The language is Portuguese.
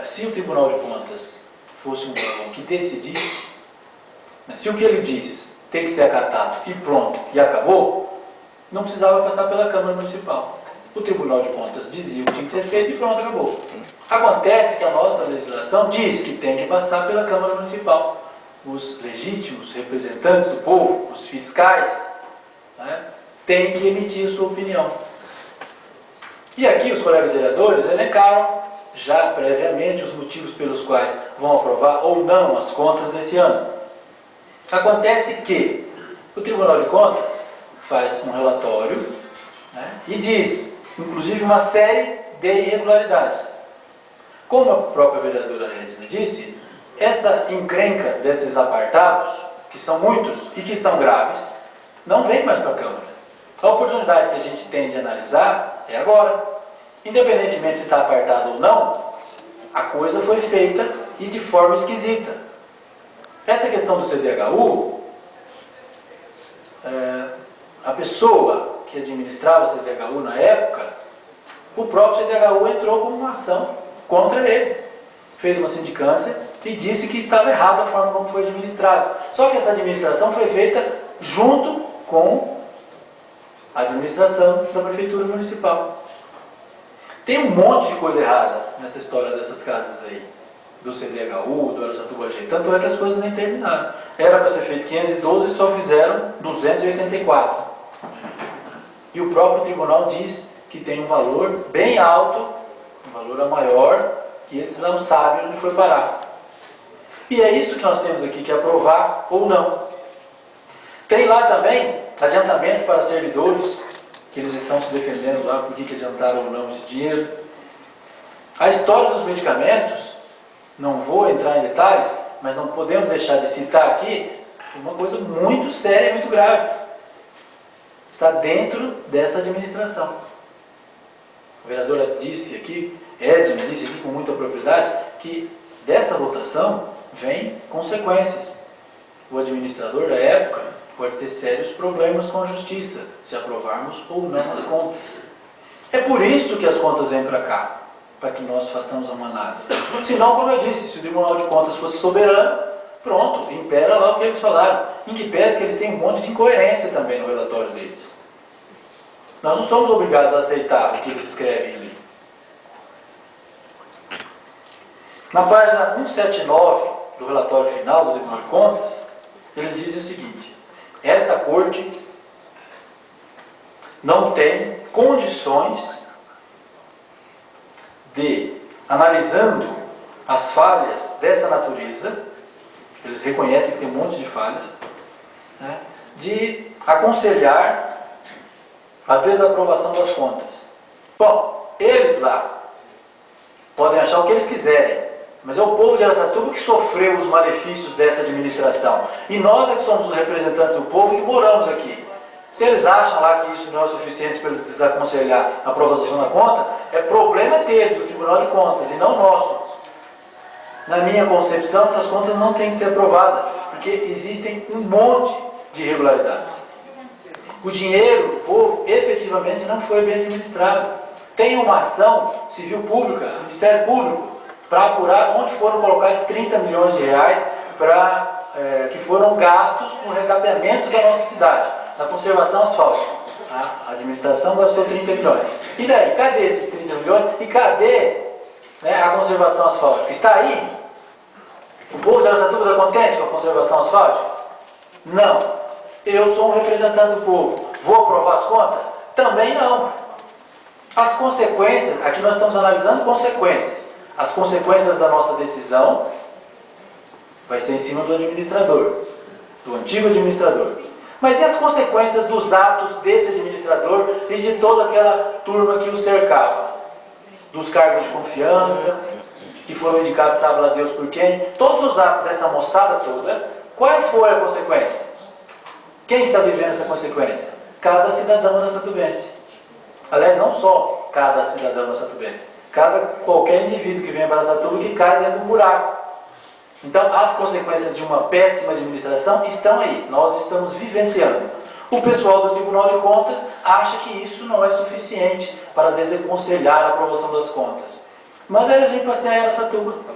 Se o Tribunal de Contas fosse um órgão que decidisse, né, se o que ele diz tem que ser acatado e pronto, e acabou, não precisava passar pela Câmara Municipal. O Tribunal de Contas dizia o que tinha que ser feito e pronto, acabou. Acontece que a nossa legislação diz que tem que passar pela Câmara Municipal. Os legítimos representantes do povo, os fiscais, né, têm que emitir sua opinião. E aqui os colegas vereadores elencaram já previamente os motivos pelos quais vão aprovar ou não as contas desse ano. Acontece que o Tribunal de Contas faz um relatório, né, e diz, inclusive, uma série de irregularidades. Como a própria vereadora Regina disse, essa encrenca desses apartados, que são muitos e que são graves, não vem mais para a Câmara. A oportunidade que a gente tem de analisar é agora. Independentemente se está apartado ou não, a coisa foi feita e de forma esquisita. Essa questão do CDHU, a pessoa que administrava o CDHU na época, o próprio CDHU entrou com uma ação contra ele. Fez uma sindicância e disse que estava errada a forma como foi administrado. Só que essa administração foi feita junto com a administração da Prefeitura Municipal. Tem um monte de coisa errada nessa história dessas casas aí, do CDHU, do Araçatuba G. Tanto é que as coisas nem terminaram. Era para ser feito 512 e só fizeram 284. E o próprio tribunal diz que tem um valor bem alto, um valor maior, que eles não sabem onde foi parar. E é isso que nós temos aqui que aprovar ou não. Tem lá também adiantamento para servidores, que eles estão se defendendo lá, por que adiantaram ou não esse dinheiro. A história dos medicamentos, não vou entrar em detalhes, mas não podemos deixar de citar aqui, uma coisa muito séria e muito grave. Está dentro dessa administração. A vereadora disse aqui, Edna disse aqui com muita propriedade, que dessa votação vem consequências. O administrador da época pode ter sérios problemas com a justiça, se aprovarmos ou não as contas. É por isso que as contas vêm para cá, para que nós façamos uma análise. Senão, como eu disse, se o Tribunal de Contas fosse soberano, pronto, impera lá o que eles falaram. Em que pese que eles têm um monte de incoerência também no relatório deles. Nós não somos obrigados a aceitar o que eles escrevem ali. Na página 179 do relatório final do Tribunal de Contas, eles dizem o seguinte: esta corte não tem condições de, analisando as falhas dessa natureza, eles reconhecem que tem um monte de falhas, né, de aconselhar a desaprovação das contas. Bom, eles lá podem achar o que eles quiserem, mas é o povo de Araçatuba que sofreu os malefícios dessa administração. E nós é que somos os representantes do povo e que moramos aqui. Se eles acham lá que isso não é suficiente para eles desaconselhar a aprovação da conta, é problema deles, do Tribunal de Contas, e não nosso. Na minha concepção, essas contas não têm que ser aprovadas, porque existem um monte de irregularidades. O dinheiro do povo efetivamente não foi bem administrado. Tem uma ação civil pública, do Ministério Público, para apurar onde foram colocados 30 milhões de reais que foram gastos no recapeamento da nossa cidade, na conservação asfáltica. A administração gastou 30 milhões. E daí? Cadê esses 30 milhões? E cadê, né, a conservação asfáltica? Está aí? O povo de Araçatuba está contente com a conservação asfáltica? Não. Eu sou um representante do povo. Vou aprovar as contas? Também não. As consequências, aqui nós estamos analisando consequências. As consequências da nossa decisão vai ser em cima do administrador, do antigo administrador. Mas e as consequências dos atos desse administrador e de toda aquela turma que o cercava? Dos cargos de confiança, que foram indicados, sabe lá Deus por quem? Todos os atos dessa moçada toda, qual foi a consequência? Quem está vivendo essa consequência? Cada cidadão araçatubense. Aliás, não só cada cidadão araçatubense. Qualquer indivíduo que vem para Araçatuba que cai dentro do buraco. Então, as consequências de uma péssima administração estão aí. Nós estamos vivenciando. O pessoal do Tribunal de Contas acha que isso não é suficiente para desaconselhar a aprovação das contas. Manda eles vir passear em Araçatuba.